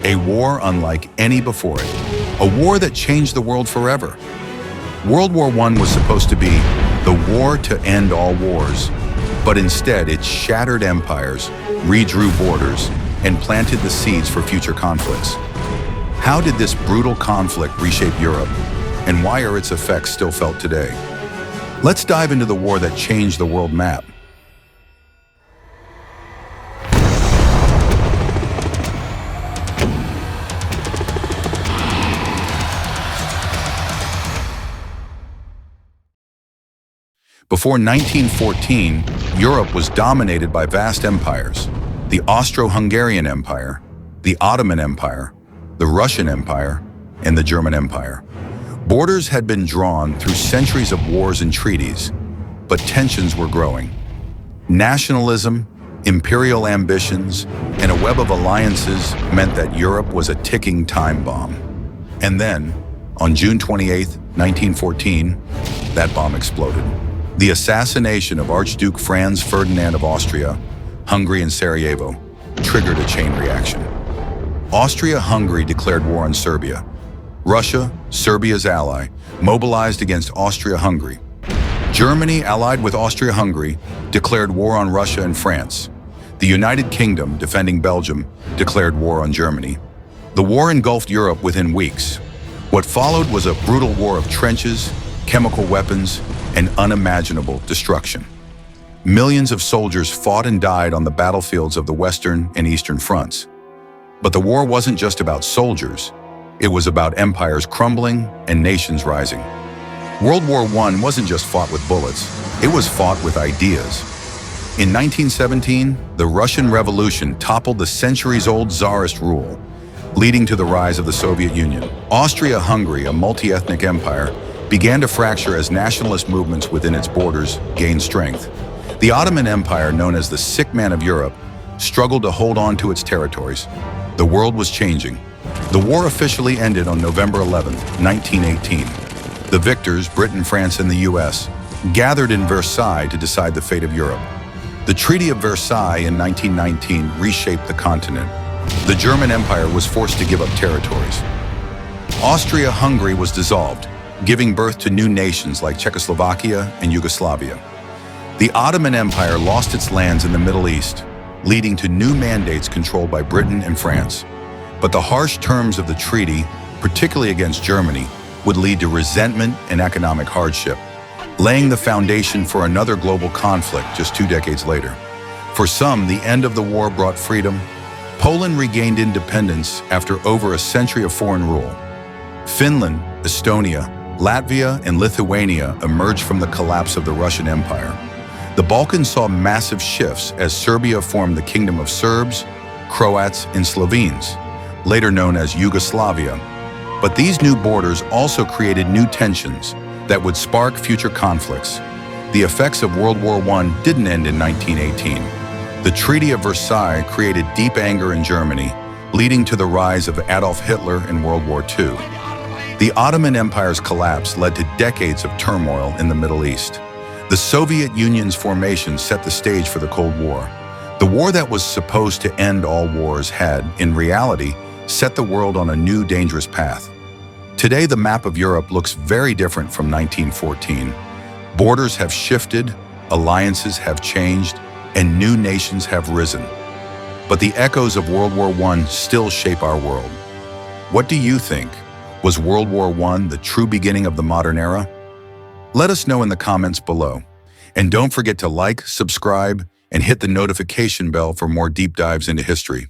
a war unlike any before it, a war that changed the world forever. World War I was supposed to be the war to end all wars, but instead it shattered empires, redrew borders, and planted the seeds for future conflicts. How did this brutal conflict reshape Europe, and why are its effects still felt today? Let's dive into the war that changed the world map. Before 1914, Europe was dominated by vast empires: the Austro-Hungarian Empire, the Ottoman Empire, the Russian Empire, and the German Empire. Borders had been drawn through centuries of wars and treaties, but tensions were growing. Nationalism, imperial ambitions, and a web of alliances meant that Europe was a ticking time bomb. And then, on June 28, 1914, that bomb exploded. The assassination of Archduke Franz Ferdinand of Austria-Hungary in Sarajevo triggered a chain reaction. Austria-Hungary declared war on Serbia. Russia, Serbia's ally, mobilized against Austria-Hungary. Germany, allied with Austria-Hungary, declared war on Russia and France. The United Kingdom, defending Belgium, declared war on Germany. The war engulfed Europe within weeks. What followed was a brutal war of trenches, chemical weapons, and unimaginable destruction. Millions of soldiers fought and died on the battlefields of the Western and Eastern fronts. But the war wasn't just about soldiers. It was about empires crumbling and nations rising. World War I wasn't just fought with bullets, it was fought with ideas. In 1917, the Russian Revolution toppled the centuries-old Tsarist rule, leading to the rise of the Soviet Union. Austria-Hungary, a multi-ethnic empire, began to fracture as nationalist movements within its borders gained strength. The Ottoman Empire, known as the sick man of Europe, struggled to hold on to its territories. The world was changing. The war officially ended on November 11, 1918. The victors, Britain, France, and the US, gathered in Versailles to decide the fate of Europe. The Treaty of Versailles in 1919 reshaped the continent. The German Empire was forced to give up territories. Austria-Hungary was dissolved, giving birth to new nations like Czechoslovakia and Yugoslavia. The Ottoman Empire lost its lands in the Middle East, leading to new mandates controlled by Britain and France. But the harsh terms of the treaty, particularly against Germany, would lead to resentment and economic hardship, laying the foundation for another global conflict just 2 decades later. For some, the end of the war brought freedom. Poland regained independence after over a century of foreign rule. Finland, Estonia, Latvia, and Lithuania emerged from the collapse of the Russian Empire. The Balkans saw massive shifts as Serbia formed the Kingdom of Serbs, Croats, and Slovenes, later known as Yugoslavia. But these new borders also created new tensions that would spark future conflicts. The effects of World War I didn't end in 1918. The Treaty of Versailles created deep anger in Germany, leading to the rise of Adolf Hitler in World War II. The Ottoman Empire's collapse led to decades of turmoil in the Middle East. The Soviet Union's formation set the stage for the Cold War. The war that was supposed to end all wars had, in reality, set the world on a new dangerous path. Today, the map of Europe looks very different from 1914. Borders have shifted, alliances have changed, and new nations have risen. But the echoes of World War I still shape our world. What do you think? Was World War I the true beginning of the modern era? Let us know in the comments below. And don't forget to like, subscribe, and hit the notification bell for more deep dives into history.